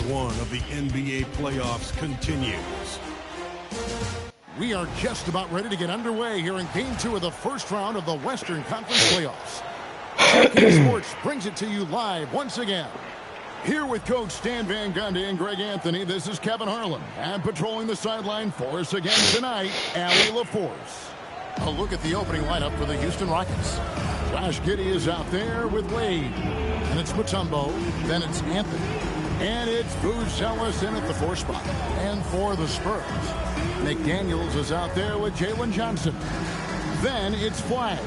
one of the NBA playoffs continues. We are just about ready to get underway here in Game 2 of the first round of the Western Conference Playoffs. CK Sports brings it to you live once again. Here with Coach Stan Van Gundy and Greg Anthony, this is Kevin Harlan. And patrolling the sideline for us again tonight, Allie LaForce. A look at the opening lineup for the Houston Rockets. Josh Giddey is out there with Wade. And it's Mutombo. Then it's Anthony. And it's Buzelis in at the 4 spot. And for the Spurs, McDaniels is out there with Jalen Johnson. Then it's Flag.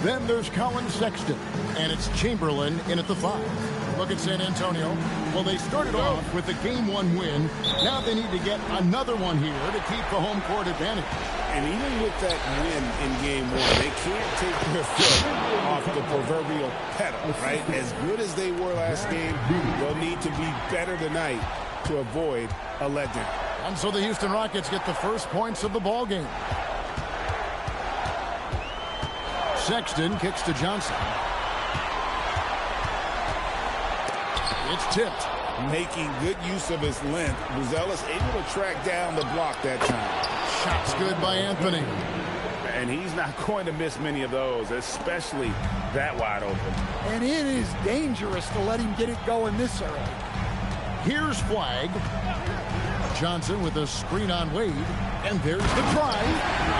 Then there's Colin Sexton. And it's Chamberlain in at the 5. Look at San Antonio. Well, they started off with the Game 1 win. Now they need to get another one here to keep the home court advantage. And even with that win in Game 1, they can't take their foot off the proverbial pedal, right? As good as they were last game, they'll need to be better tonight to avoid a letdown. And so the Houston Rockets get the first points of the ball game. Sexton kicks to Johnson. It's tipped. Making good use of his length. Buzelis able to track down the block that time. Shot's good by Anthony. And he's not going to miss many of those, especially that wide open. And it is dangerous to let him get it going this early. Here's Flag. Johnson with a screen on Wade. And there's the try.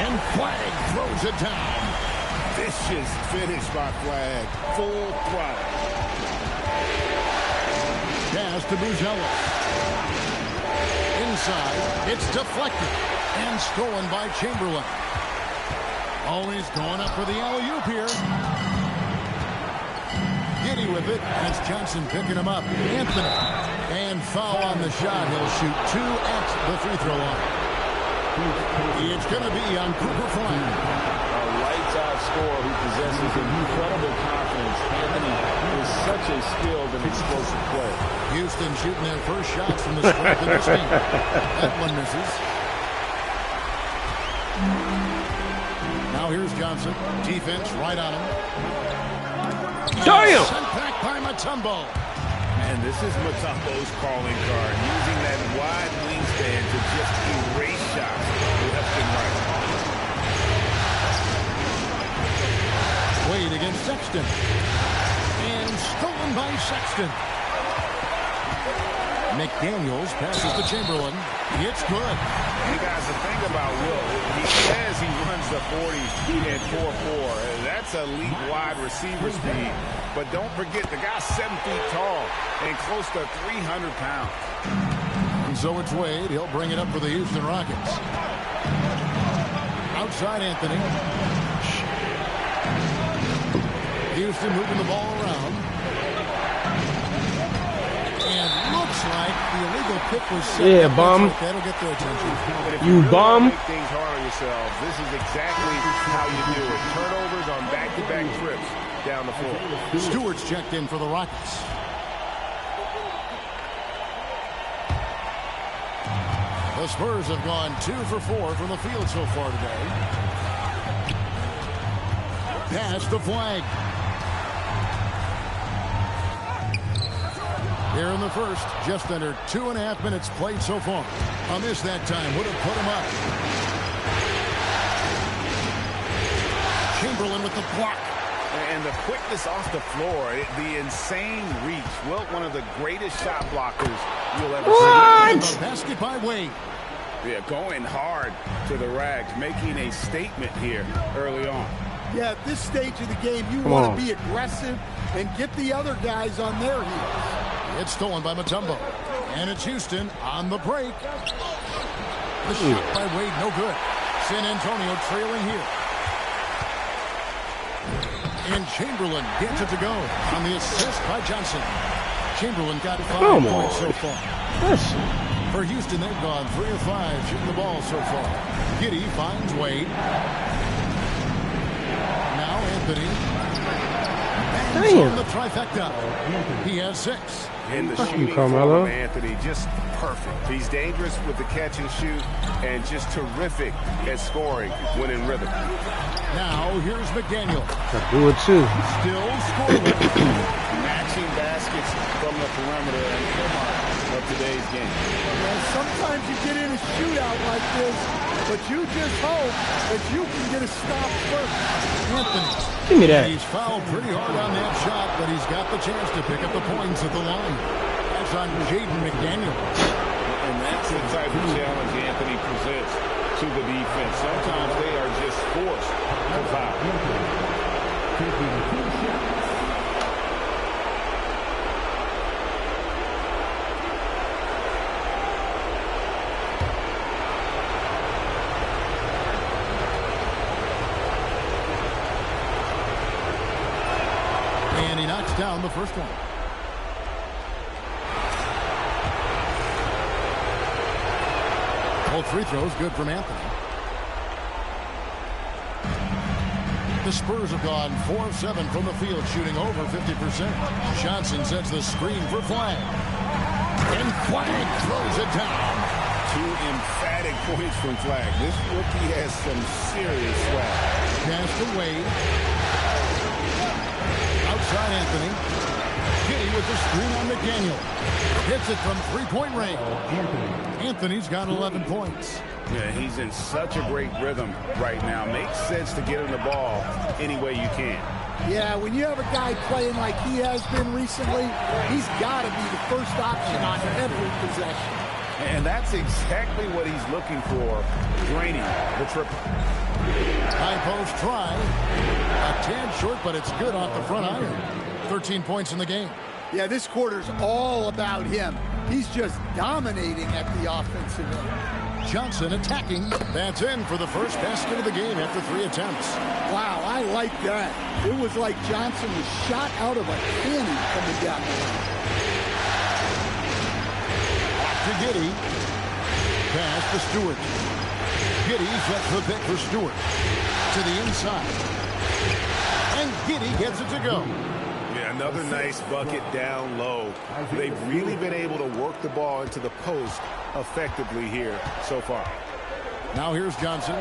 And Flag throws it down. Vicious finish by Flag. Full throttle. Pass to Buzelis. Inside. It's deflected. And stolen by Chamberlain. Always going up for the alley-oop here. Giddey with it. And it's Johnson picking him up. Anthony. And foul on the shot. He'll shoot 2 at the free throw line. It's going to be on Cooper Flag. A lights-out scorer who possesses incredible confidence. Anthony is such a skilled and explosive player. Houston shooting their first shots from the strength of this team. That one misses. Now here's Johnson. Defense right on him. Damn! Sent back by Mutombo. And this is Mutombo's calling card. Using that wide wingspan to just erase shots left and right. Wade against Sexton. And stolen by Sexton. McDaniels passes to Chamberlain. It's good. Hey guys, the thing about Will, he says he runs the 40 at 4.4. That's elite wide receiver speed. But don't forget, the guy's 7 feet tall and close to 300 pounds. And so it's Wade. He'll bring it up for the Houston Rockets. Outside Anthony. Houston moving the ball around. And looks like the illegal pick was set. Yeah, bum. That'll get their attention. You bum. Make things hard on yourselves. This is exactly how you do it. Turnovers on back-to-back trips down the floor. Stewart's checked in for the Rockets. The Spurs have gone 2 for 4 from the field so far today. Pass the Flag. Here in the first, just under 2.5 minutes played so far. A miss that time would have put him up. Chamberlain with the block. And the quickness off the floor, the insane reach. Wilt, one of the greatest shot blockers you'll ever see. Basket by Wade. Yeah, going hard to the rack, making a statement here early on. Yeah, at this stage of the game, you want to be aggressive and get the other guys on their heels. It's stolen by Mutombo. And it's Houston on the break. The shot by Wade, no good. San Antonio trailing here. And Chamberlain gets it to go on the assist by Johnson. Chamberlain got 5 points so far. For Houston, they've gone 3 of 5 shooting the ball so far. Giddey finds Wade. Now Anthony. Damn. The trifecta. He has 6. And the Fuck you, shooting Carmelo. from Anthony, just perfect. He's dangerous with the catch and shoot and just terrific at scoring when in rhythm. Now here's McDaniel. I do it too. Still scoreless. Matching basketball. baskets from the perimeter and hallmark of today's game. Well, sometimes you get in a shootout like this, but you just hope that you can get a stop first. Anthony. Give me that. He's fouled pretty hard on that shot, but he's got the chance to pick up the points at the line. That's on Jaden McDaniels. And that's the type of challenge Anthony presents to the defense. Sometimes they are just forced to foul. And he knocks down the first one. Both free throws good from Anthony. The Spurs have gone 4 of 7 from the field, shooting over 50%. Johnson sets the screen for Flag. And Flag throws it down. 2 emphatic points from Flag. This rookie has some serious swag. Pass to Wade. Outside Anthony. Giddy with the screen on McDaniel. Hits it from three-point range. Anthony's got 11 points. Yeah, he's in such a great rhythm right now. Makes sense to get him the ball any way you can. Yeah, when you have a guy playing like he has been recently, he's got to be the first option on every possession. And that's exactly what he's looking for, draining the triple. High post try. A tad short, but it's good off the front iron. 13 points in the game. Yeah, this quarter's all about him. He's just dominating at the offensive end. Johnson attacking. That's in for the first basket of the game after 3 attempts. Wow, I like that. It was like Johnson was shot out of a cannon coming down the line. Off to Giddy. Pass to Stewart. Giddy sets the pick for Stewart. To the inside. And Giddy gets it to go. Yeah, another nice bucket down low. They've really been able to work the ball into the post effectively here so far. Now here's Johnson.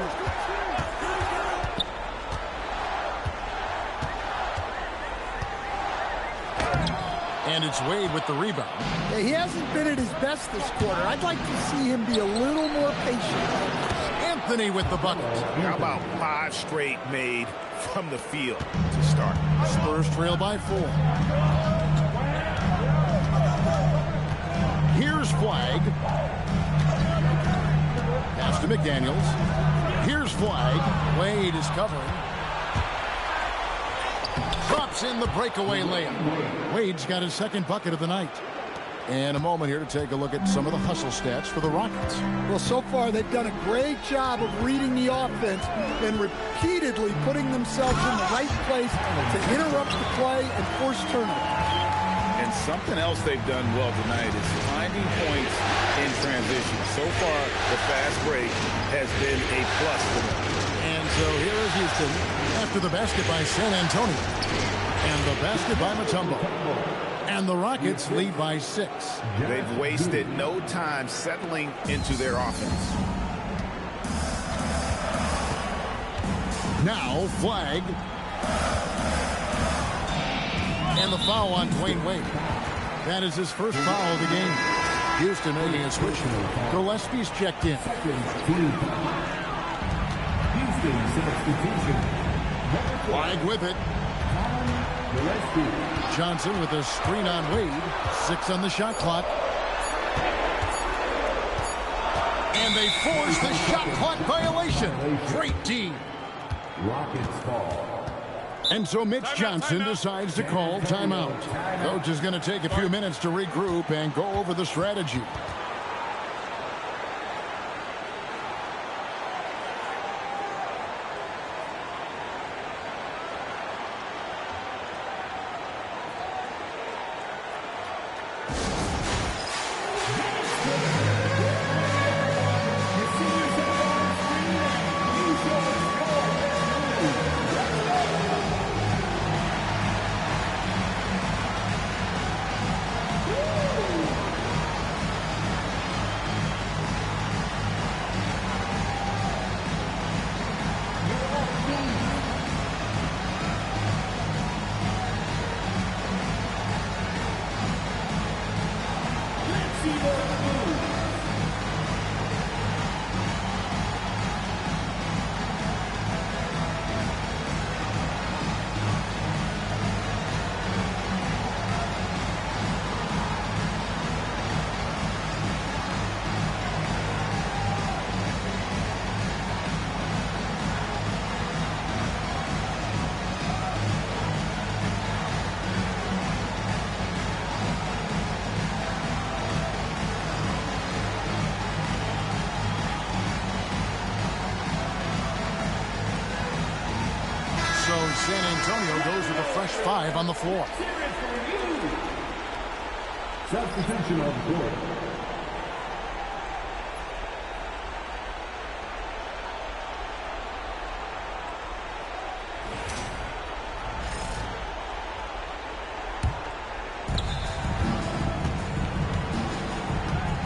And it's Wade with the rebound. Yeah, he hasn't been at his best this quarter. I'd like to see him be a little more patient. Anthony with the bucket. How about 5 straight made from the field to start? Spurs trail by 4. Here's Flag. Pass to McDaniels. Here's Flag. Wade is covering. Drops in the breakaway layup. Wade's got his second bucket of the night. And a moment here to take a look at some of the hustle stats for the Rockets. Well, so far they've done a great job of reading the offense and repeatedly putting themselves in the right place to interrupt the play and force turnovers. And something else they've done well tonight is finding points in transition. So far, the fast break has been a plus for them. And so here is Houston after the basket by San Antonio. And the basket by Mutombo. And the Rockets lead by 6. They've wasted no time settling into their offense. Now Flag. And the foul on Dwayne Wade. That is his first foul of the game. Houston making a switch. Gillespie's checked in. Flag with it. Johnson with a screen on Wade. 6 on the shot clock. And they force the shot clock violation. Great team. Rockets fall. And so Mitch Johnson decides to call timeout. Coach is going to take a few minutes to regroup and go over the strategy. San Antonio goes with a fresh 5 on the floor. Substitution on the court.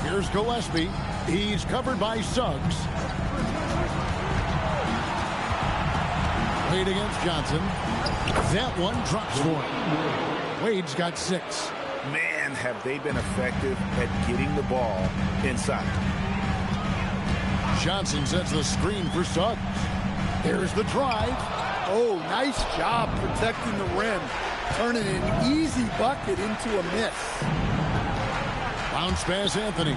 Here's Gillespie. He's covered by Suggs. Wade against Johnson. That one drops for him. Wade's got 6. Man, have they been effective at getting the ball inside. Johnson sets the screen for Suggs. There's the drive. Oh, nice job protecting the rim. Turning an easy bucket into a miss. Bounce pass, Anthony.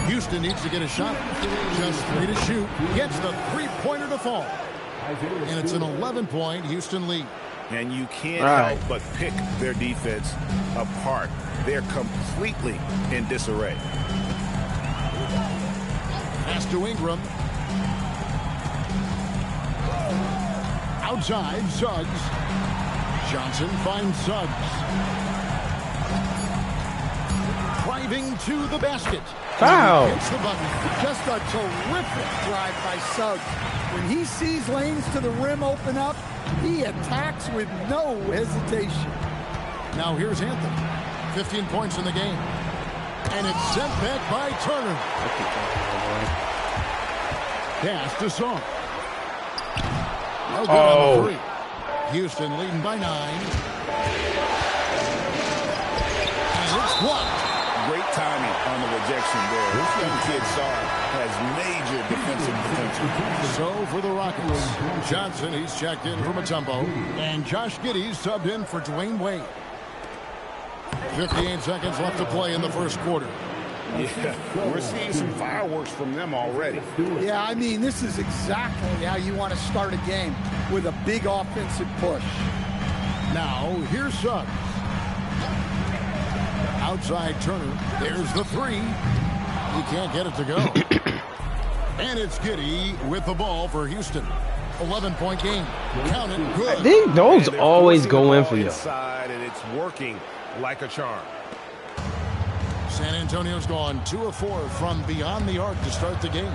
Houston needs to get a shot. Just 3 to shoot. Gets the three-pointer to fall. And it's an 11-point Houston lead. And you can't help but pick their defense apart. They're completely in disarray. Pass to Ingram. Outside, Suggs. Johnson finds Suggs. Driving to the basket. Foul. Hits the button. Just a terrific drive by Suggs. When he sees lanes to the rim open up, he attacks with no hesitation. Now here's Anthony. 15 points in the game. And it's sent back by Turner. Pass to Song. No good on the 3. Houston leading by 9. And it's blocked. Great timing on the rejection there. This young kid, Sarr, has major defensive potential. So for the Rockets, Johnson, he's checked in from Mutombo. And Josh Giddey's subbed in for Dwayne Wade. 58 seconds left to play in the first quarter. Yeah, we're seeing some fireworks from them already. Yeah, I mean, this is exactly how you want to start a game, with a big offensive push. Now, here's Suggs. Outside Turner. There's the 3. He can't get it to go. And it's Giddey with the ball for Houston. 11-point game. Count it. Good. I think those always go in for you. Inside, and it's working like a charm. San Antonio's gone 2 of 4 from beyond the arc to start the game.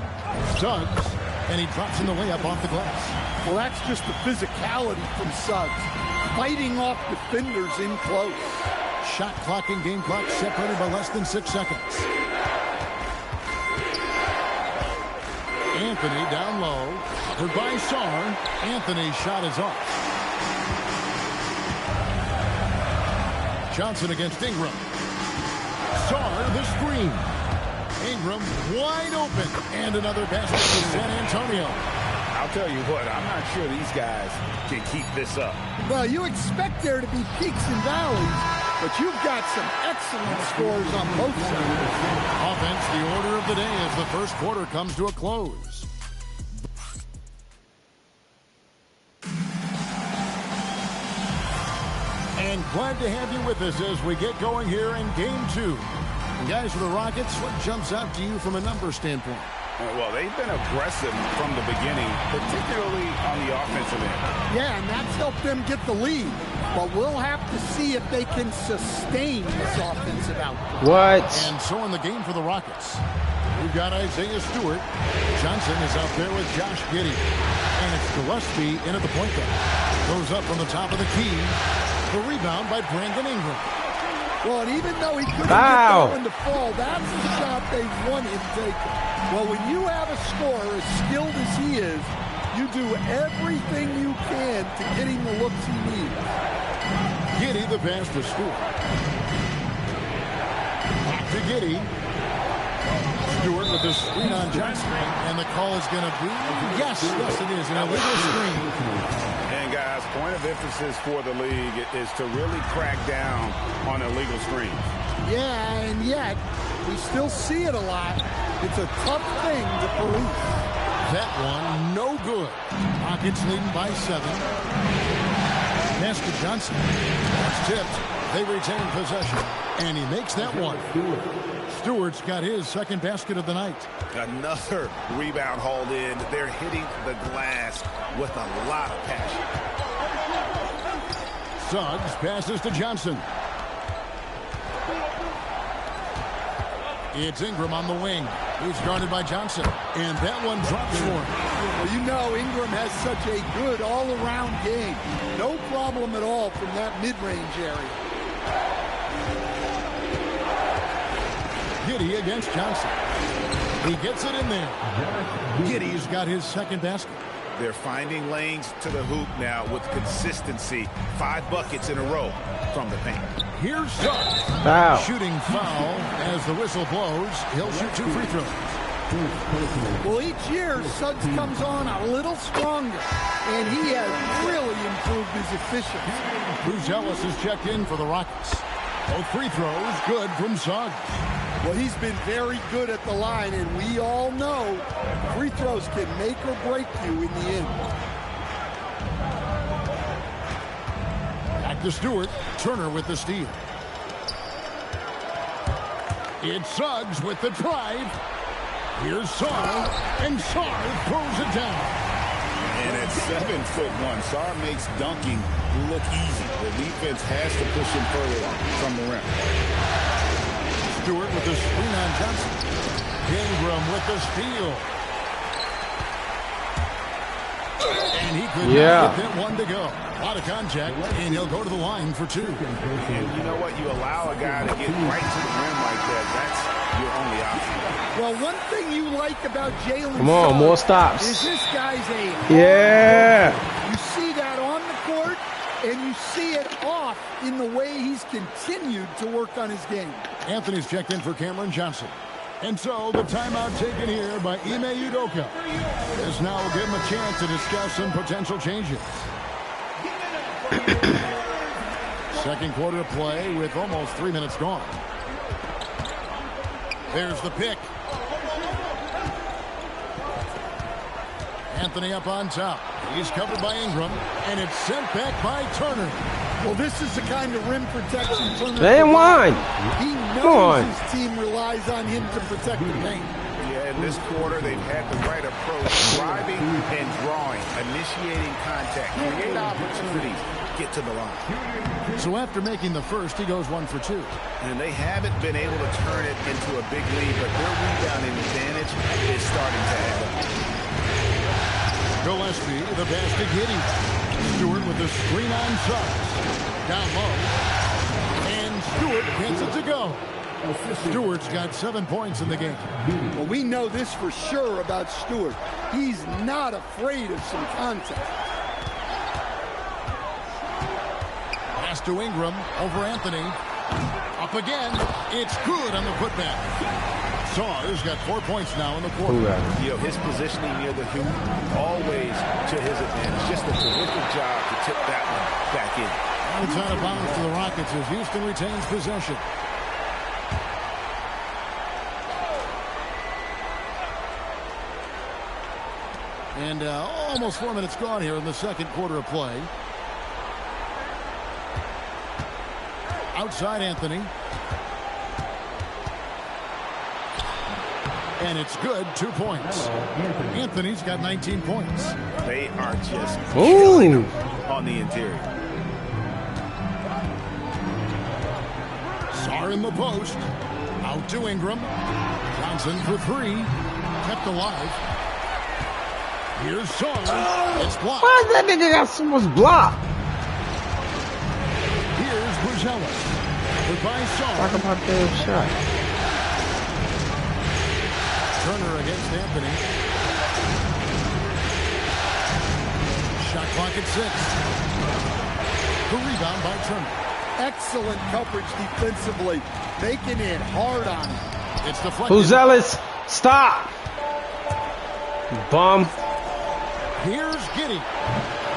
Suggs, and he drops in the layup off the glass. Well, that's just the physicality from Suggs. Fighting off defenders in close. Shot clock and game clock separated by less than 6 seconds. Anthony down low. Covered by Sarr. Anthony's shot is off. Johnson against Ingram. Sarr the screen. Ingram wide open. And another basket for San Antonio. I'll tell you what, I'm not sure these guys can keep this up. Well, you expect there to be peaks and valleys, but you've got some excellent scores on both sides. Offense, the order of the day as the first quarter comes to a close. And glad to have you with us as we get going here in Game 2. And guys, for the Rockets, what jumps out to you from a number standpoint? Well, they've been aggressive from the beginning, particularly on the offensive end. Yeah, and that's helped them get the lead. But we'll have to see if they can sustain this offensive output. What? And so in the game for the Rockets, we've got Isaiah Stewart. Johnson is out there with Josh Giddey. And it's Gillespie in at the point guard. Goes up from the top of the key. The rebound by Brandon Ingram. Well, and even though he couldn't get that one to fall, that's the shot they wanted taken. Well, when you have a scorer as skilled as he is, You do everything you can to get him the looks he needs. Giddey, the pass to Stewart. Back to Giddey. Stewart with the screen on Johnson. And the call is going to be, yes, it is, an illegal screen. And guys, point of emphasis for the league is to really crack down on illegal screens. Yeah, and yet, we still see it a lot. It's a tough thing to police. That one, no good. Rockets leading by 7. Pass to Johnson. That's tipped. They retain possession. And he makes that one. Stewart's got his second basket of the night. Another rebound hauled in. They're hitting the glass with a lot of passion. Suggs passes to Johnson. It's Ingram on the wing. He's guarded by Johnson. And that one drops for him. Well, you know Ingram has such a good all-around game. No problem at all from that mid-range area. Giddey against Johnson. He gets it in there. Giddey's got his second basket. They're finding lanes to the hoop now with consistency. 5 buckets in a row from the paint. Here's Suggs. Foul. Shooting foul as the whistle blows. He'll shoot 2 free throws. Well, each year, Suggs comes on a little stronger, and he has really improved his efficiency. Bruce Ellis is checked in for the Rockets. Both free throws good from Suggs. Well, he's been very good at the line, and we all know free throws can make or break you in the end. Back to Stewart. Turner with the steal. It's Suggs with the drive. Here's Sarr, and Sarr throws it down. And at 7'1", Sarr makes dunking look easy. The defense has to push him further from the rim. Stewart with the screen on Johnson. Ingram with the steal. And he could not get that one to go. A lot of contact, and he'll go to the line for 2. And you know what? You allow a guy to get right to the rim like that. That's your only option. Well, one thing you like about Jalen Come on, more stops. is this guy's a You see that on the court, and you see it off in the way he's continued to work on his game. Anthony's checked in for Cameron Johnson. And so the timeout taken here by Ime Udoka. This now will give him a chance to discuss some potential changes. Second quarter of play with almost 3 minutes gone. There's the pick. Anthony up on top. He's covered by Ingram, and it's sent back by Turner. Well, this is the kind of rim protection Turner Damn line. He knows his team relies on him to protect the paint. Yeah, in this quarter, they've had the right approach, driving and drawing, initiating contact, create opportunities, get to the line. So after making the first, he goes 1 for 2. And they haven't been able to turn it into a big lead, but their rebounding advantage is starting to add up. Gillespie, the pass to Giddey. Stewart with the screen on Suggs. Down low. And Stewart gets it to go. Stewart's got 7 points in the game. Well, we know this for sure about Stewart. He's not afraid of some contact. Pass to Ingram over Anthony. Up again. It's good on the putback. Sarr's got 4 points now in the quarter. You know, his positioning near the hoop, always to his advantage. Just a terrific job to tip that one back in. It's out of bounds to the Rockets as Houston retains possession. And almost 4 minutes gone here in the second quarter of play. Outside Anthony. And it's good, 2 points. Anthony's got 19 points. They are just killing them on the interior. Sarr in the post. Out to Ingram. Johnson for 3. Kept alive. Here's Sarr. It's blocked. Why is that nigga got so much block? Here's Buzelis. Goodbye, Sarr. Talk about that shot. Turner against Anthony. Rockets 6. The rebound by Turner. Excellent coverage defensively, making it hard on him. It's deflected. Who's zealous? Stop. Bum. Here's Giddey.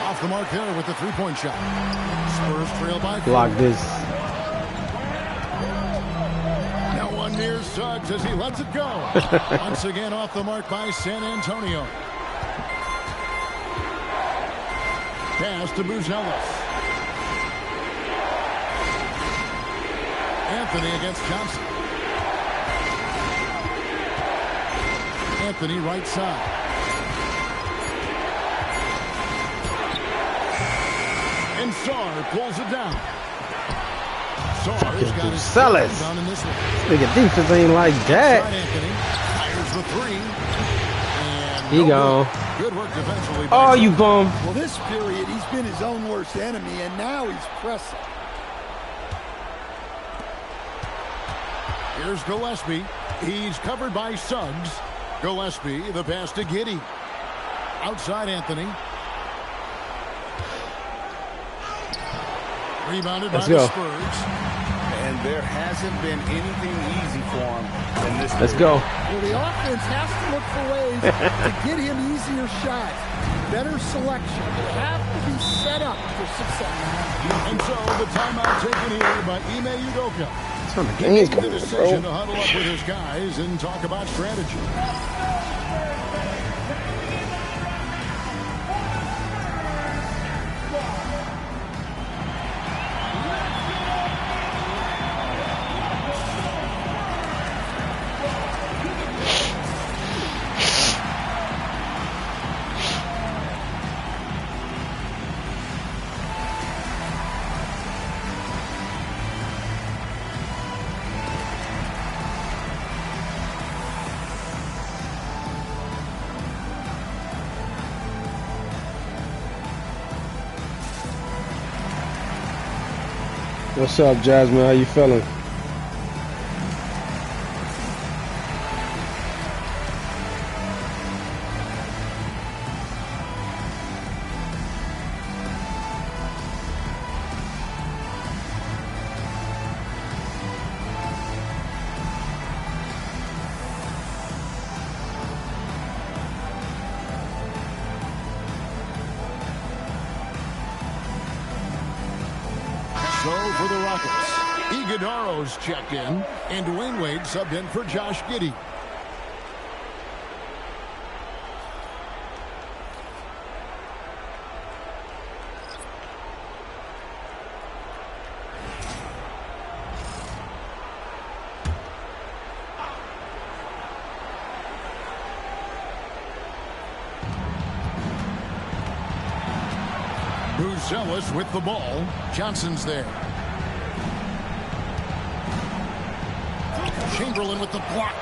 Off the mark there with the three-point shot. Spurs trail by 4. Block this. No one near Suggs as he lets it go. Once again off the mark by San Antonio. Pass to Buzelis. Anthony against Johnson. Anthony right side. And Sarr pulls it down. Sarr's got his Buzelis. down in this one. Nigga, defense ain't like that. Anthony fires the three. And He gone. good work defensively. Oh, you bum. Well, this period, he's been his own worst enemy, and now he's pressing. Here's Gillespie. He's covered by Suggs. Gillespie, the pass to Giddey. Outside Anthony. Rebounded by the Spurs. And there hasn't been anything easy for him in this Let's period. go. Well, the offense has to look for ways to get him easier shots. Better selection. They have to be set up for success. And so the timeout taken here by Ime Udoka. That's when the game's The going, decision bro. to huddle up with his guys and talk about strategy. What's up, Jasmine? How you feeling? So for the Rockets, Iguodaro's checked in, and Dwayne Wade subbed in for Josh Giddey. Buzelis with the ball. Johnson's there. Chamberlain with the block.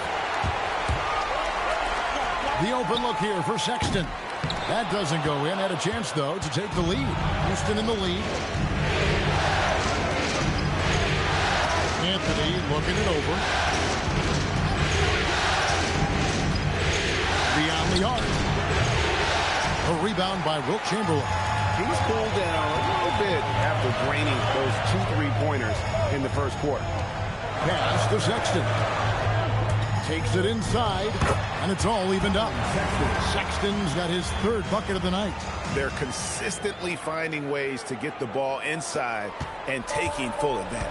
The open look here for Sexton. That doesn't go in. Had a chance, though, to take the lead. Houston in the lead. Anthony looking it over. Beyond the arc. A rebound by Wilt Chamberlain. He's cooled down a little bit after draining those 2 3-pointers in the first quarter. Pass to Sexton. Takes it inside, and it's all evened up. Sexton's got his 3rd bucket of the night. They're consistently finding ways to get the ball inside and taking full advantage.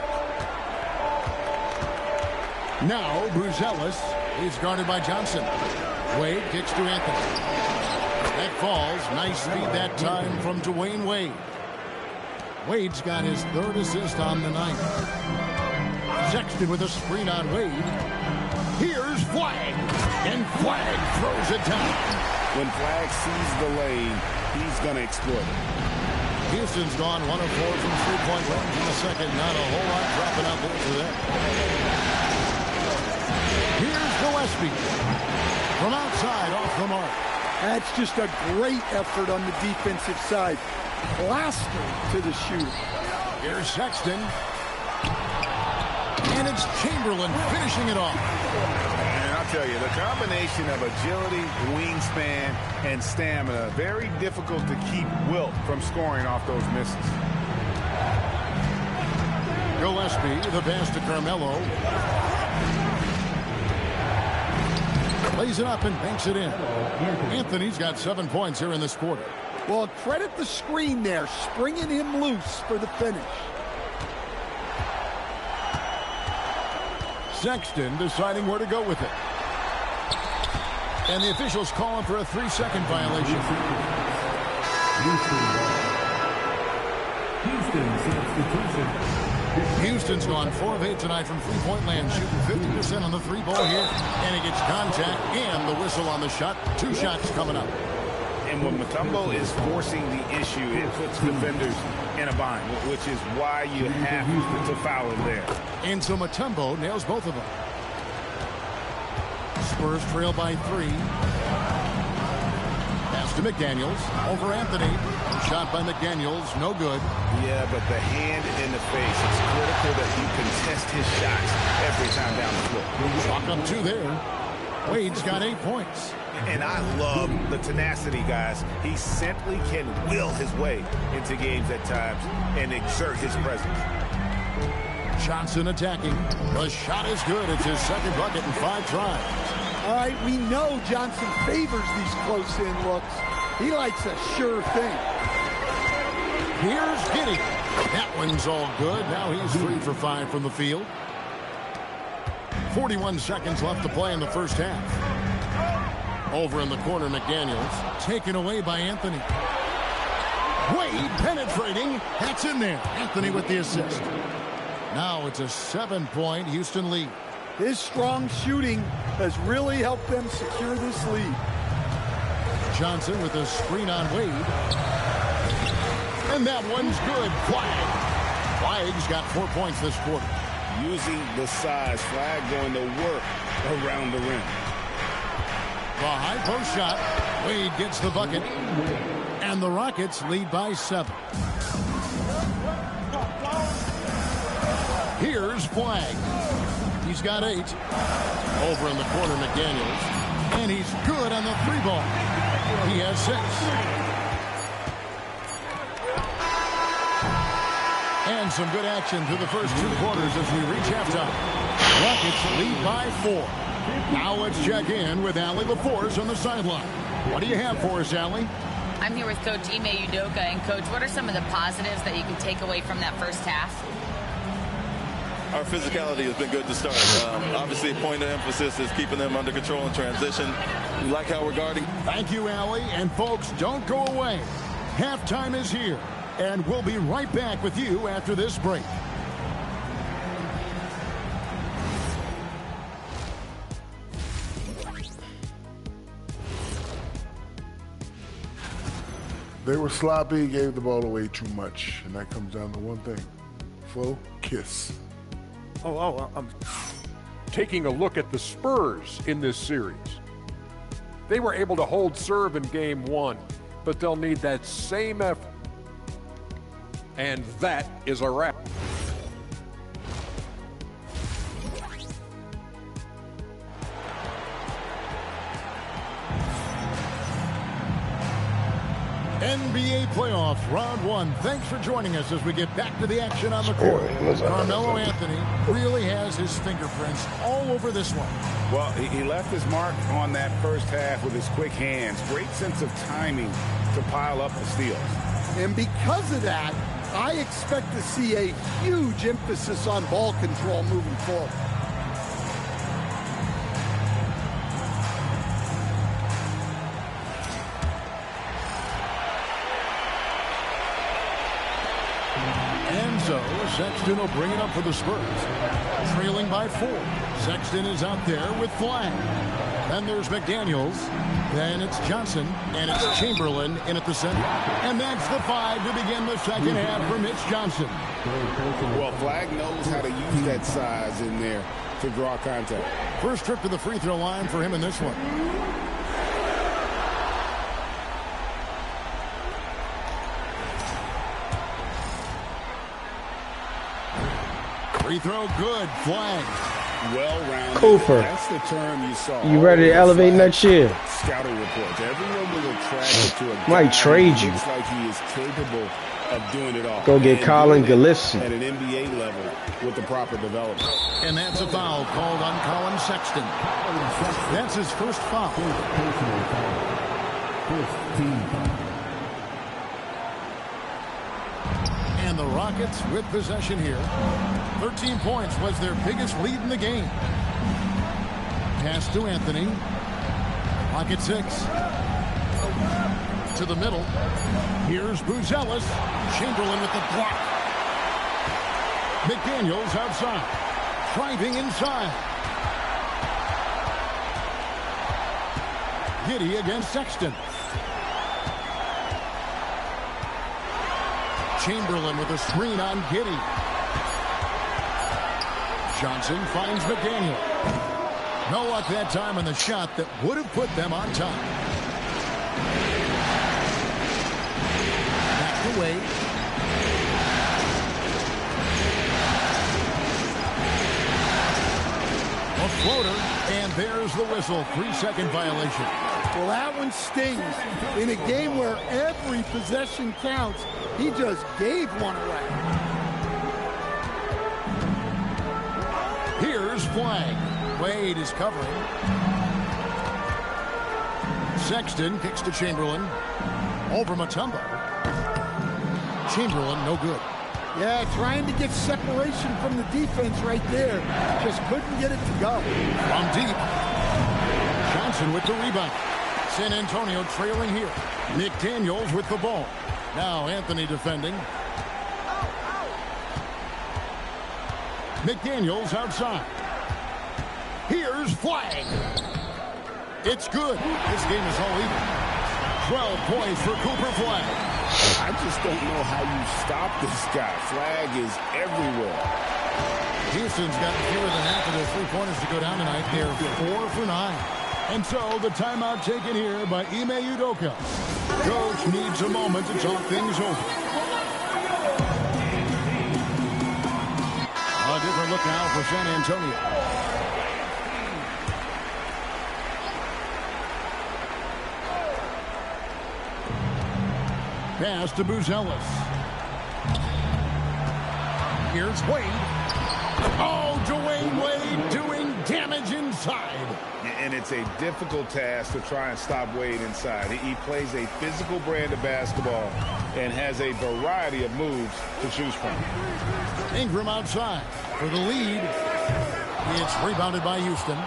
Now Buzelis is guarded by Johnson. Wade kicks to Anthony. That falls. Nice speed that time from Dwayne Wade. Wade's got his 3rd assist on the night. Sexton with a screen on Wade. Here's Flag. And Flag throws it down. When Flag sees the lane, he's going to exploit it. Houston's gone 1 of 4 from 3-point range in the second. Not a whole lot dropping out there for them. Here's Gillespie. From outside off the mark. That's just a great effort on the defensive side. Plaster to the shooter. Here's Sexton. And it's Chamberlain finishing it off. And I'll tell you, the combination of agility, wingspan, and stamina, very difficult to keep Wilt from scoring off those misses. Gillespie, the pass to Carmelo. Lays it up and banks it in. Anthony's got 7 points here in this quarter. Well, credit the screen there, springing him loose for the finish. Sexton deciding where to go with it. And the officials calling for a 3-second violation. Houston substitution. Houston's gone 4 of 8 tonight from three-point land, shooting 50% on the three-ball here. And he gets contact and the whistle on the shot. 2 shots coming up. And when Mutombo is forcing the issue, it puts defenders in a bind, which is why you have to foul him there. And so Mutombo nails both of them. Spurs trail by 3. Pass to McDaniels. Over Anthony. Shot by McDaniels. No good. Yeah, but the hand in the face is critical that you contest his shots every time down the floor. Chalk up 2 there. Wade's got 8 points. And I love the tenacity, guys. He simply can will his way into games at times and exert his presence. Johnson attacking. The shot is good. It's his second bucket in 5 tries. All right, we know Johnson favors these close-in looks. He likes a sure thing. Here's Giddey. That one's all good. Now he's 3 for 5 from the field. 41 seconds left to play in the first half. Over in the corner, McDaniels. Taken away by Anthony. Wade penetrating. That's in there. Anthony with the assist. Now it's a 7-point Houston lead. His strong shooting has really helped them secure this lead. Johnson with a screen on Wade. And that one's good. Flag. Flag's got 4 points this quarter. Using the size, Flag going to work around the rim. The high post shot. Wade gets the bucket. And the Rockets lead by 7. Here's Flag. He's got 8. Over in the corner, McDaniels. And he's good on the 3-ball. He has 6. And some good action through the first 2 quarters as we reach halftime. Rockets lead by 4. Now let's check in with Allie LaForce on the sideline. What do you have for us, Allie? I'm here with Coach Ime Udoka. And, Coach, what are some of the positives that you can take away from that first half? Our physicality has been good to start. Obviously, a point of emphasis is keeping them under control in transition. We like how we're guarding. Thank you, Allie. And, folks, don't go away. Halftime is here. And we'll be right back with you after this break. They were sloppy, gave the ball away too much, and that comes down to one thing. Focus. I'm taking a look at the Spurs in this series. They were able to hold serve in game 1, but they'll need that same effort. And that is a wrap. NBA playoffs, round 1. Thanks for joining us as we get back to the action on the court. Carmelo Anthony really has his fingerprints all over this one. Well, he left his mark on that first half with his quick hands. Great sense of timing to pile up the steals. And because of that, I expect to see a huge emphasis on ball control moving forward. And so Sexton will bring it up for the Spurs. Trailing by 4. Sexton is out there with Flag. Then there's McDaniels. Then it's Johnson. And it's Chamberlain in at the center. And that's the 5 to begin the second half for Mitch Johnson. Well, Flag knows how to use that size in there to draw contact. First trip to the free throw line for him in this one. Free throw good. Flag. well-rounded. Cooper. That's the term you saw. You ready to elevate next year? Scouting reports. Everyone was attracted to a guy Might trade who you. looks like he is capable of doing it all. Go get And Colin doing it Gillespie. at an NBA level with the proper development. And that's a foul called on Colin Sexton. That's his first foul. And the Rockets with possession here. 13 points was their biggest lead in the game. Pass to Anthony. Pocket 6. To the middle. Here's Buzelis. Chamberlain with the block. McDaniels outside. Driving inside. Giddey against Sexton. Chamberlain with a screen on Giddey. Johnson finds McDaniel. No luck that time on the shot that would have put them on top. Back to Wade. A floater, and there's the whistle. 3-second violation. Well, that one stings. In a game where every possession counts, he just gave one away. Here's Flag. Wade is covering. Sexton kicks to Chamberlain. Over Mutombo. Chamberlain, no good. Yeah, trying to get separation from the defense right there. Just couldn't get it to go. From deep. Johnson with the rebound. San Antonio trailing here. McDaniels with the ball. Now Anthony defending. McDaniels outside. Here's Flag. It's good. This game is all even. 12 points for Cooper Flag. I just don't know how you stop this guy. Flag is everywhere. Houston's gotten fewer than half of their three-pointers to go down tonight. They're 4 for 9. And so the timeout taken here by Ime Udoka. Coach needs a moment to talk things over. A different look now for San Antonio. Pass to Buzelis. Here's Wade. Oh, Dwayne Wade doing damage inside. And it's a difficult task to try and stop Wade inside. He plays a physical brand of basketball and has a variety of moves to choose from. Ingram outside for the lead. It's rebounded by Houston.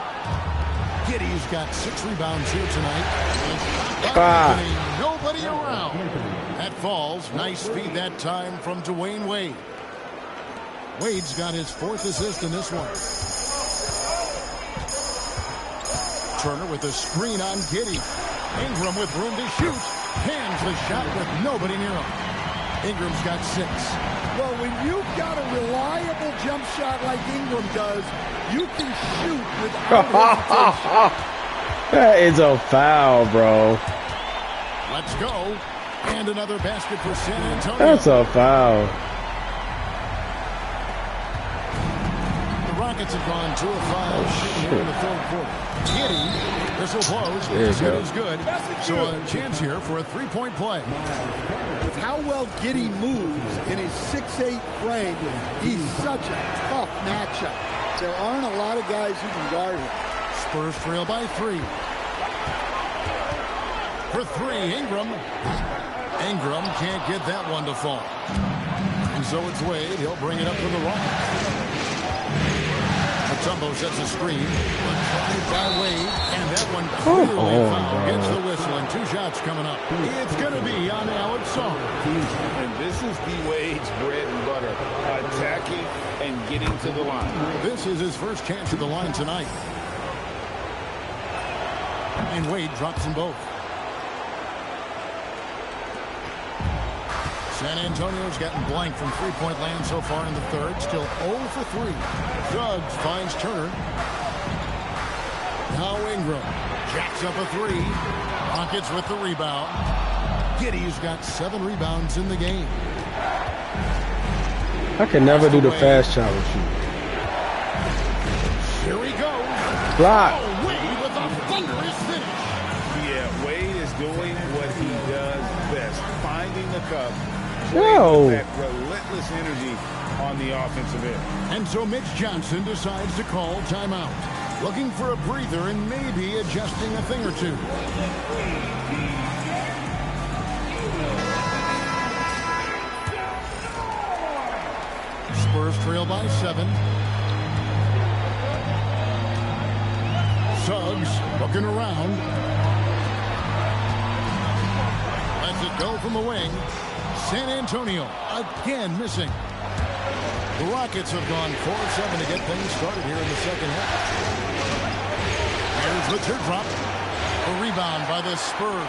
Giddey's got 6 rebounds here tonight. Nobody around. That falls. Nice feed that time from Dwayne Wade. Wade's got his 4th assist in this one. Turner with a screen on Giddey. Ingram with room to shoot. Hands the shot with nobody near him. Ingram's got 6. Well, when you've got a reliable jump shot like Ingram does, you can shoot without hesitation. That is a foul, bro. Let's go. And another basket for San Antonio. That's a foul. The Rockets have gone 2 of 5 shooting here in the 3rd quarter. Giddey, whistle blows. His good is good. So a chance here for a 3-point play. With how well Giddey moves in his 6'8" frame, he's such a tough matchup. There aren't a lot of guys who can guard him. Spurs trail by 3. For 3, Ingram. Ingram can't get that one to fall. And so it's Wade. He'll bring it up to the Rockets. Mutombo sets a screen. Tried by Wade. And that one clearly foul. Gets the whistle. And 2 shots coming up. It's going to be on Alex Song. And this is D-Wade's bread and butter. Attacking and getting to the line. This is his first chance at the line tonight. And Wade drops them both. San Antonio's gotten blank from 3-point land so far in the 3rd. Still 0 for 3. Suggs finds Turner. Now Ingram jacks up a 3. Rockets with the rebound. Giddey's got 7 rebounds in the game. I can never do the fast shot with you. Block. Oh, Wade with a thunderous finish. Yeah, Wade is doing what he does best, finding the cup. No. With that relentless energy on the offensive end. And so Mitch Johnson decides to call timeout. Looking for a breather and maybe adjusting a thing or two. Spurs trail by 7. Suggs looking around. Lets it go from the wing. San Antonio again missing. The Rockets have gone 4-7 to get things started here in the second half. Here's the teardrop. A rebound by the Spurs.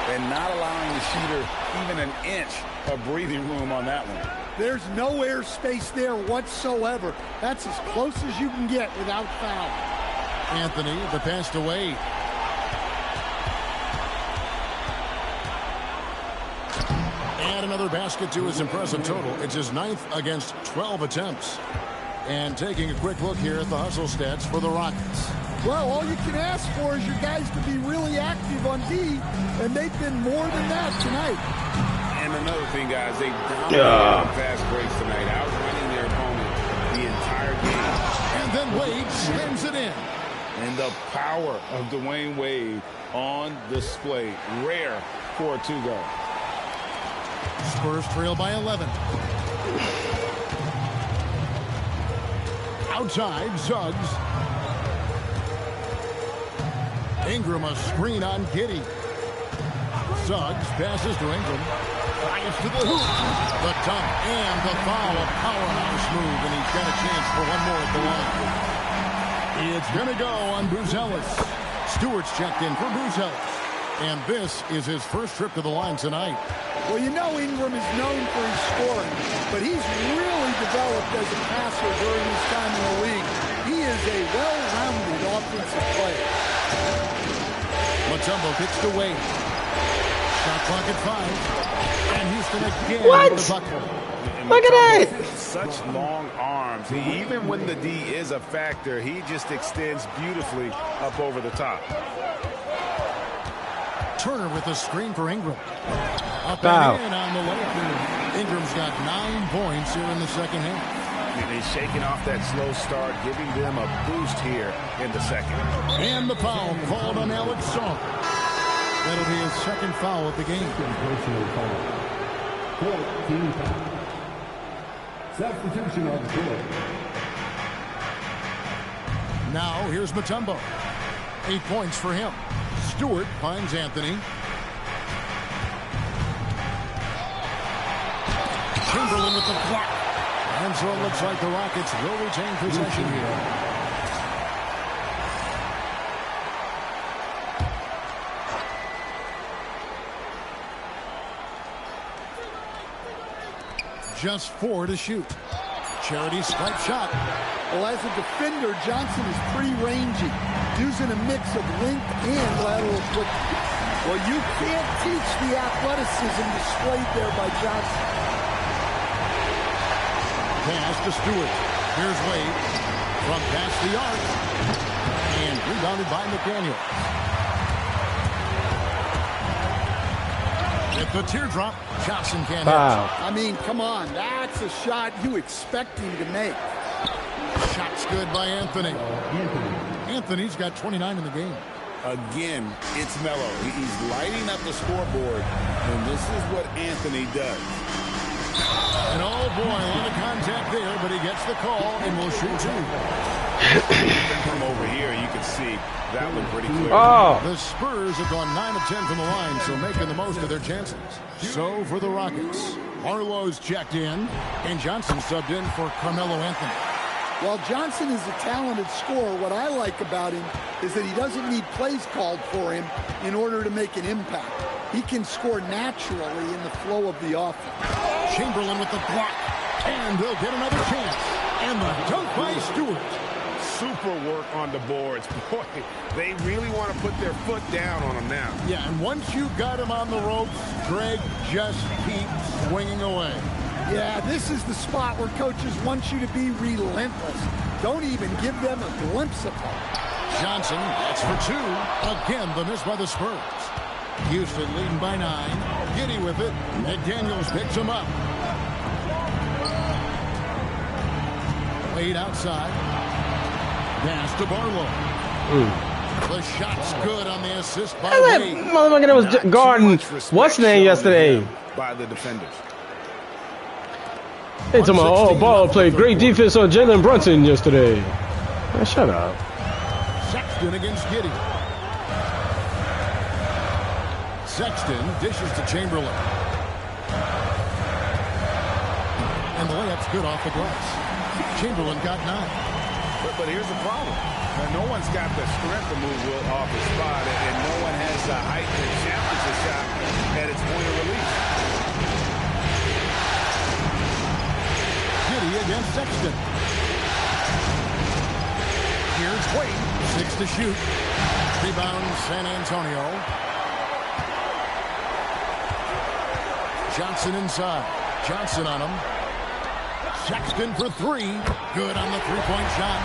And not allowing the shooter even an inch of breathing room on that one. There's no air space there whatsoever. That's as close as you can get without foul. Anthony, the pass to Wade. And another basket to his impressive total. It's his 9th against 12 attempts. And taking a quick look here at the hustle stats for the Rockets. Well, all you can ask for is your guys to be really active on D, and they've been more than that tonight. And another thing, guys, they dominated on fast breaks tonight, outrunning their opponent the entire game. And then Wade slams it in. And the power of Dwayne Wade on display. Rare for a two-go. Spurs trail by 11. Outside, Suggs. Ingram a screen on Giddey. Suggs passes to Ingram. Fires to the hoop. The dunk and the foul. A powerhouse move, and he's got a chance for one more at the line. It's going to go on Buzelis. Stewart's checked in for Buzelis. And this is his first trip to the line tonight. Well, you know Ingram is known for his scoring, but he's really developed as a passer during his time in the league. He is a well-rounded offensive player. Mutombo kicks to Wade. Shot clock at 5. And Houston again What? with the bucket. Look at that. Such long arms. Even when the D is a factor, he just extends beautifully up over the top. Turner with the screen for Ingram. Up Foul. and in on the way. Ingram's got 9 points here in the second half. And he's shaking off that slow start, giving them a boost here in the second. And the foul called on Alex Song. That'll be his second foul of the game. Personal foul. 14 foul. Substitution on the court. Now here's Mutombo. 8 points for him. Stewart finds Anthony. Chamberlain with the block. And so it looks like the Rockets will retain possession here. Just 4 to shoot. Charity stripe shot. Well, as a defender, Johnson is pretty rangy, using a mix of length and lateral quickness. Well, you can't teach the athleticism displayed there by Johnson. Pass to Stewart. Here's Wade. From past the arc. And rebounded by McDaniel. At the teardrop, Johnson can't hit. I mean, come on. That's a shot you expect him to make. Shot's good by Anthony. Anthony's got 29 in the game. Again, it's Melo. He's lighting up the scoreboard, and this is what Anthony does. And oh boy, a lot of contact there, but he gets the call and will shoot 2. From over here, you can see that one pretty clear. Oh. The Spurs have gone 9 of 10 from the line, so making the most of their chances. So for the Rockets, Arlo's checked in, and Johnson subbed in for Carmelo Anthony. While Johnson is a talented scorer, what I like about him is that he doesn't need plays called for him in order to make an impact. He can score naturally in the flow of the offense. Chamberlain with the block, and they'll get another chance. And the dunk by Stewart. Super work on the boards. Boy, they really want to put their foot down on him now. Yeah, and once you got him on the ropes, Greg just keeps swinging away. Yeah, this is the spot where coaches want you to be relentless. Don't even give them a glimpse of it. Johnson, that's for 2. Again, the miss by the Spurs. Houston leading by 9. Giddy with it. McDaniels picks him up. Laid outside. Pass to Barlow. The shot's good on the assist by Wade. Motherfucker that was guarding what's name yesterday? By the defenders. Hey, to my Ball played great defense on Jalen Brunson yesterday. Man, shut up. Sexton against Giddy. Sexton dishes to Chamberlain. And the layup's good off the glass. Chamberlain got 9. But here's the problem. No one's got the strength to move Wilt off his spot, and no one has the height to challenge the shot at its point of release. Giddy against Sexton. Here's Wade. 6 to shoot. Rebound San Antonio. Johnson inside. Johnson on him. Sexton for 3. Good on the three-point shot.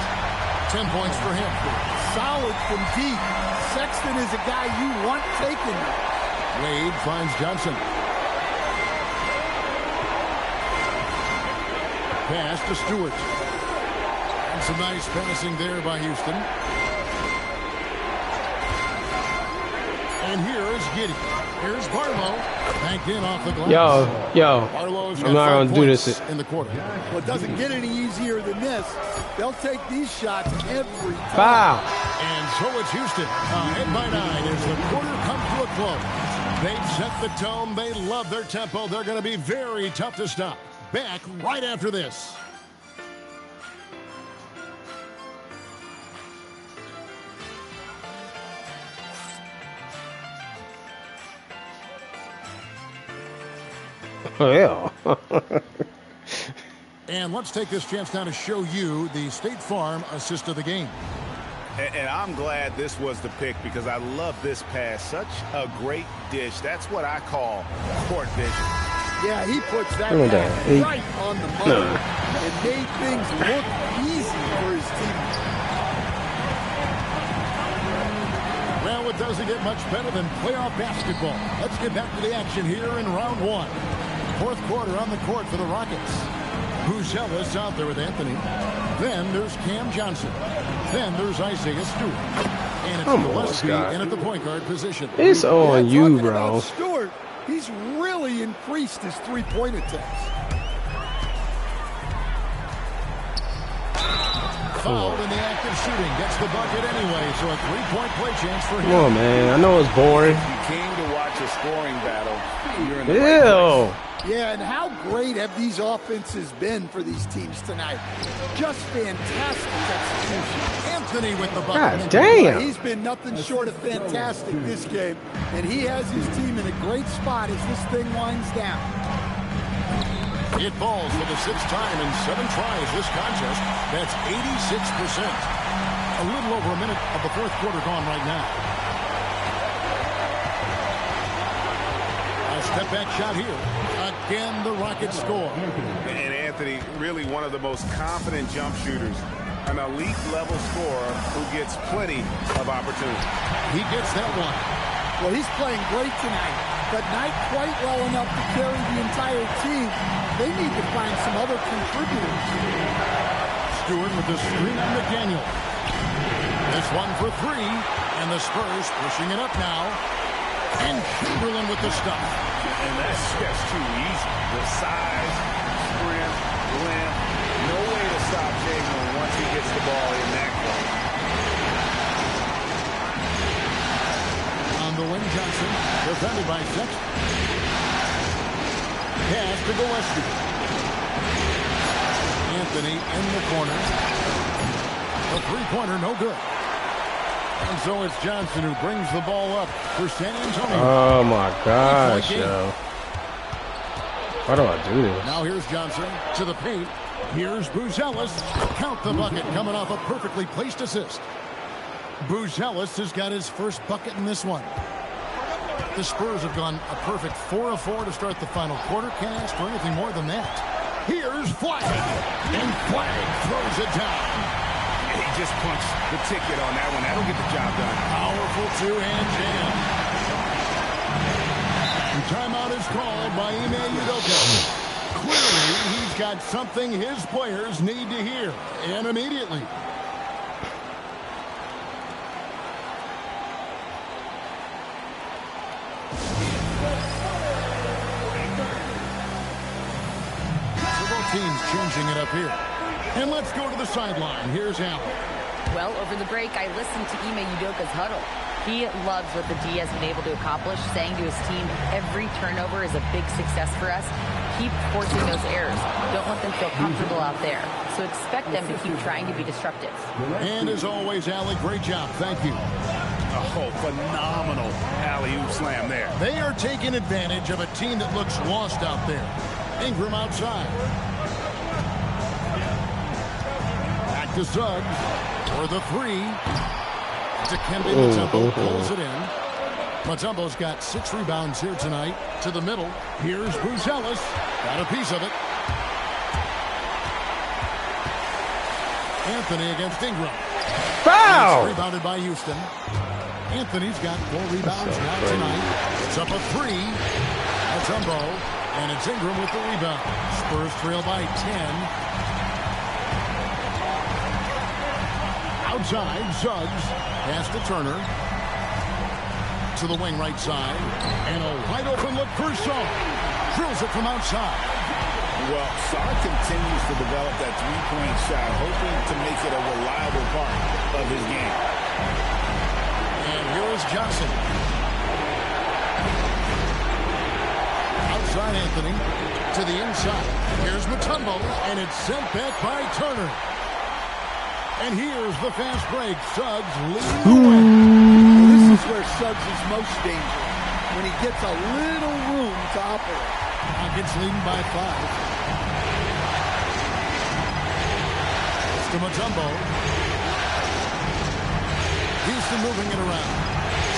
10 points for him. Solid from deep. Sexton is a guy you want taking. Wade finds Johnson. Pass to Stewart. And some nice passing there by Houston. And here is Giddy. Here's Barlow. Banked in off the glass. Yo. Barlow's I'm not going to do this in the quarter. Well, it doesn't get any easier than this. They'll take these shots every time. Foul. And so it's Houston. Ahead by 9 as the quarter comes to a close. They've set the tone. They love their tempo. They're going to be very tough to stop. Back right after this. Oh, yeah. And let's take this chance now to show you the State Farm assist of the game. And I'm glad this was the pick because I love this pass. Such a great dish. That's what I call court vision. Yeah, he puts that right on the money and made things look easy for his team. Well, it doesn't get much better than playoff basketball. Let's get back to the action here in round 1. Fourth quarter on the court for the Rockets. Buzelis out there with Anthony. Then there's Cam Johnson. Then there's Isaiah Stewart. And it's Gillespie in at the point guard position. It's on you, bro. Stewart, he's really increased his three-point attempts. Fouled in the act of shooting. Gets the bucket anyway, so a three-point play chance for him. Come on, man. I know it's boring. If you came to watch a scoring battle, you're in the Ew. right place. Yeah, and how great have these offenses been for these teams tonight? Just fantastic execution. Anthony with the bucket. God damn. He's been nothing short of fantastic this game, and he has his team in a great spot as this thing winds down. It falls for the 6th time in 7 tries this contest. That's 86%. A little over a minute of the fourth quarter gone right now. A step-back shot here. Again, the Rockets score. And Anthony, really one of the most confident jump shooters. An elite-level scorer who gets plenty of opportunity. He gets that one. Well, he's playing great tonight, but not quite well enough to carry the entire team. They need to find some other contributors. Stewart with the screen on McDaniel. This one for 3, and the Spurs pushing it up now. And Chamberlain with the stuff. And that's too easy. The size, sprint, length, no way to stop Chamberlain once he gets the ball in that way. On the wing, Johnson, defended by Sexton. Pass to Gillespie. Anthony in the corner. A three-pointer, no good. And so it's Johnson who brings the ball up for San Antonio. Oh, my gosh, yo. Why do I do this? Now here's Johnson to the paint. Here's Buzelis. Count the bucket coming off a perfectly placed assist. Buzelis has got his first bucket in this one. The Spurs have gone a perfect 4 of 4 to start the final quarter. Can't ask for anything more than that. Here's Flagg. And Flagg throws it down. He just punched the ticket on that one. That'll get the job done. Powerful two-hand jam. And timeout is called by Ime Udoka. Clearly, he's got something his players need to hear, and immediately. Teams changing it up here. And let's go to the sideline. Here's Allen. Well, over the break, I listened to Ime Udoka's huddle. He loves what the D has been able to accomplish, saying to his team, every turnover is a big success for us. Keep forcing those errors. Don't let them feel comfortable out there. So expect them to keep trying to be disruptive. And as always, Allie, great job. Thank you. Oh, phenomenal alley-oop slam there. They are taking advantage of a team that looks lost out there. Ingram outside. Back to Suggs for the three. Dikembe Mutombo pulls it in. Mutombo's got 6 rebounds here tonight. To the middle. Here's Bruce Ellis. Got a piece of it. Anthony against Ingram. Foul! Rebounded by Houston. Anthony's got 4 rebounds now tonight. It's up a 3. Mutombo. And it's Ingram with the rebound. Spurs trail by 10. Outside, Suggs. Pass to Turner. To the wing right side. And a wide open look for Saw. Drills it from outside. Well, Saw continues to develop that three-point shot, hoping to make it a reliable part of his game. And here is Johnson. Outside Anthony to the inside. Here's Mutombo, and it's sent back by Turner. And here's the fast break. Suggs leading the way. Well, this is where Suggs is most dangerous, when he gets a little room to operate. Rockets leading by 5. It's to Mutombo. Houston moving it around.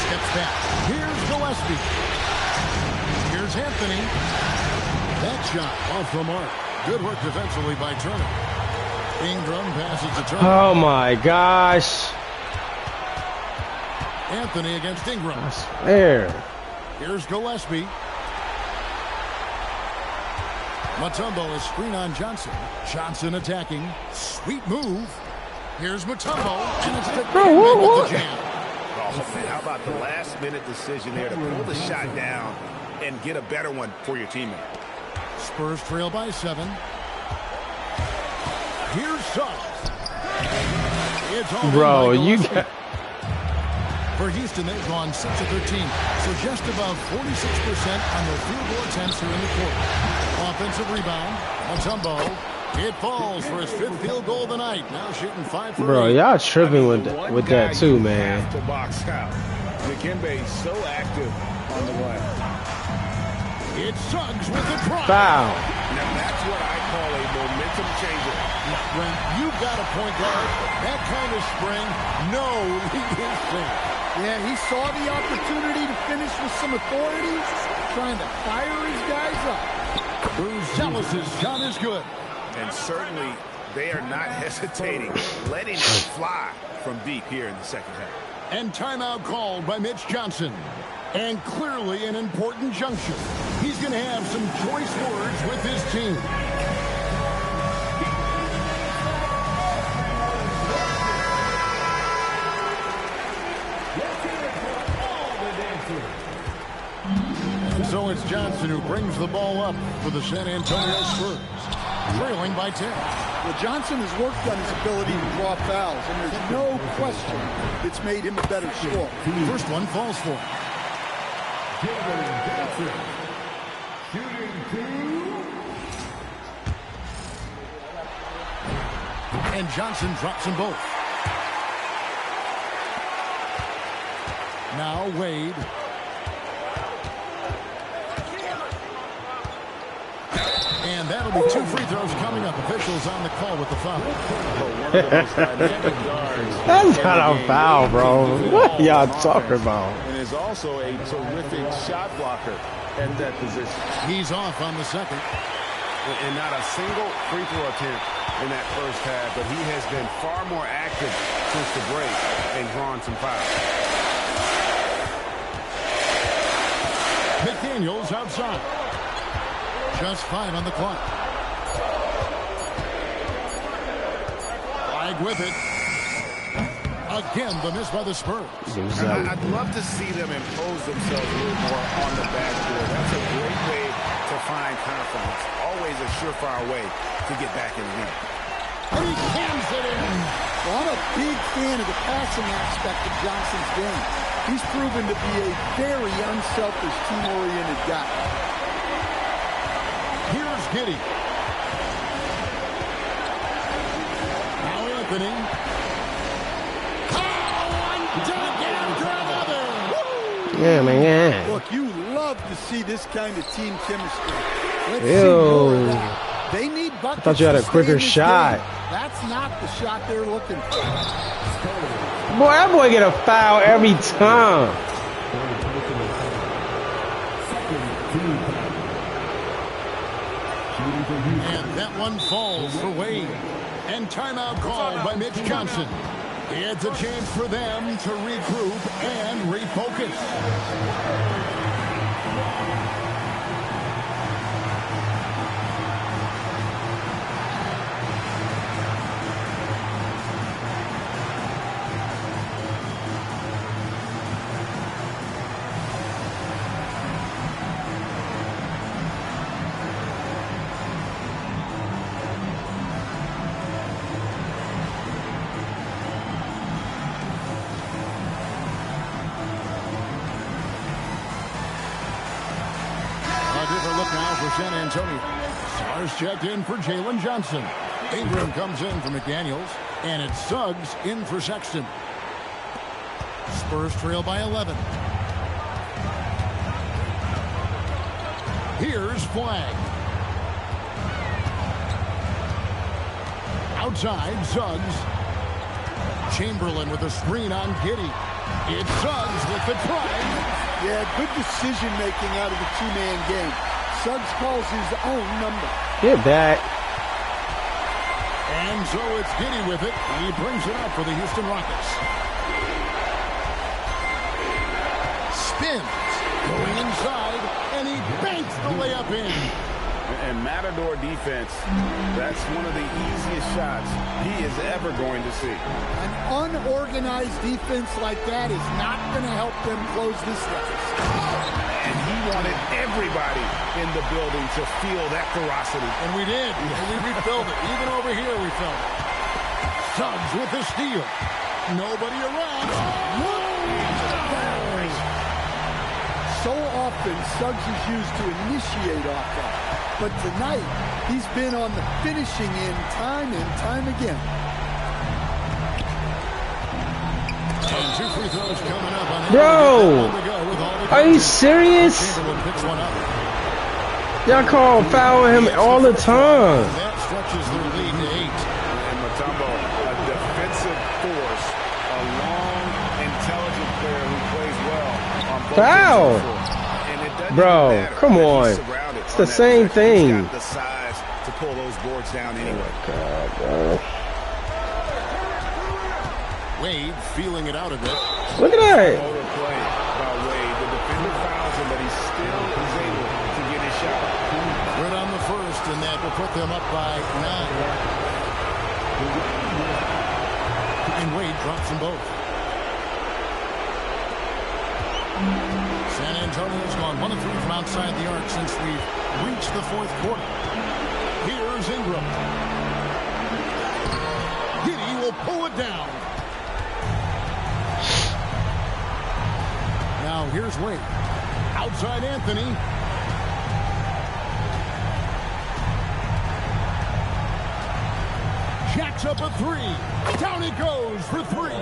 Steps back. Here's Gillespie. Here's Anthony. That shot off the mark. Good work defensively by Turner. Ingram passes to Turner. Oh my gosh. Anthony against Ingram. There. Here's Gillespie. Mutombo is screen on Johnson. Johnson attacking. Sweet move. Here's Mutombo. And it's the jam. Oh, man, how about the last-minute decision there to pull the shot down and get a better one for your teammate. Spurs trail by 7. Here's Suggs. It's all bro, you got... For Houston, they've gone 6 of 13, so just above 46% on their field goal attempts here in the quarter. Offensive rebound, Mutombo. It falls for his 5th field goal of the night. Now shooting 5 for 8. Bro, y'all tripping with that too, man. To box out. Dikembe is so active on the run. It's Suggs with the try. Foul. Now that's what I call a momentum changer. When you've got a point guard, that kind of spring, no, he is safe. Yeah, he saw the opportunity to finish with some authority, trying to fire his guys up. Bruce Ellis' shot is good. And certainly they are not hesitating, letting it fly from deep here in the second half. And timeout called by Mitch Johnson. And clearly an important juncture. He's going to have some choice words with his team. So it's Johnson who brings the ball up for the San Antonio Spurs, trailing by 10. Well, Johnson has worked on his ability to draw fouls, and there's no question it's made him a better scorer. First one falls for him. Johnson, shooting 2. And Johnson drops them both. Now Wade. And that'll be 2 free throws coming up. Officials on the call with the foul. That's not a foul, bro. What y'all talking about? And is also a terrific shot blocker in that position. He's off on the second. and not a single free throw attempt in that first half, but he has been far more active since the break and drawn some fouls. McDaniels outside. Just 5 on the clock. Flag with it. Again, the miss by the Spurs. I'd love to see them impose themselves a little more on the backboard. That's a great way to find confidence. Always a surefire way to get back in the game. And he cams it in. Well, I'm a big fan of the passing aspect of Johnson's game. He's proven to be a very unselfish, team-oriented guy. Here's Giddey. Now Anthony. Yeah, man. Look, you love to see this kind of team chemistry. Let's Ew. see more of that. They need buckets. I thought you had a quicker shot. Game. That's not the shot they're looking for. Boy, that boy get a foul every time. And that one falls for Wade. And timeout called by Mitch Johnson. It's a chance for them to regroup and refocus. San Antonio. Stars checked in for Jalen Johnson. Ingram comes in for McDaniels. And it's Suggs in for Sexton. Spurs trail by 11. Here's Flag. Outside, Suggs. Chamberlain with a screen on Giddey. It's Suggs with the try. Yeah, good decision-making out of the two-man game. Suggs calls his own number. Get back. And so it's Giddey with it. He brings it up for the Houston Rockets. Spins. Going inside. And he banks the layup in. And Matador defense, that's one of the easiest shots he is ever going to see. An unorganized defense like that is not going to help them close this deficit. And he wanted everybody in the building to feel that ferocity. And we did. And we refilled it. Even over here we felt it. Suggs with the steal. Nobody around. So often Suggs is used to initiate offense. But tonight, he's been on the finishing end time and time again. And 2 free throws coming up on Bro, are you serious? Y'all call foul him all the time. That stretches their lead to 8. And Mutombo, a defensive force, a long, intelligent player who plays well on both foul. ends of the floor. And it doesn't Bro, matter come on. It's the same thing. He's got the size to pull those boards down anyway. God, bro. Wade feeling it out a bit. Look at that. Motor play by Wade. The defender fouls him, but he still is able to get his shot. Good on the first, and that will put them up by 9. And Wade drops them both. San Antonio's gone 1 of 3 from outside the arc since we've reached the 4th quarter. Here's Ingram. Giddey will pull it down. Now here's Wade. Outside Anthony. Jacks up a 3. Down he goes for 3.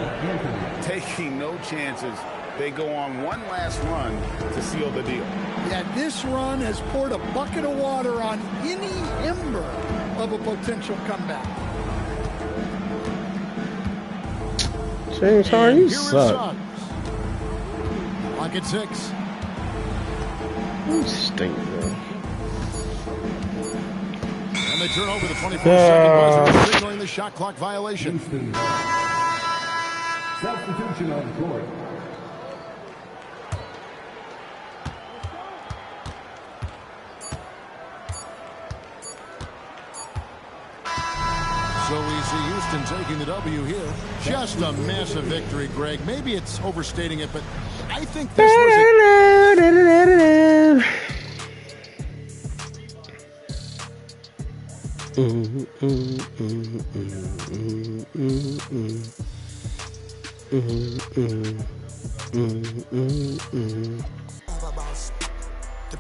Taking no chances. They go on one last run to seal the deal. Yeah, this run has poured a bucket of water on any ember of a potential comeback. James Harden, you suck. Lock at 6. You stink, bro. they turn over the 24-second buzzer, signaling the shot clock violation. Substitution on the court. So we see Houston taking the W here. Just a massive victory, Greg. Maybe it's overstating it, but I think this was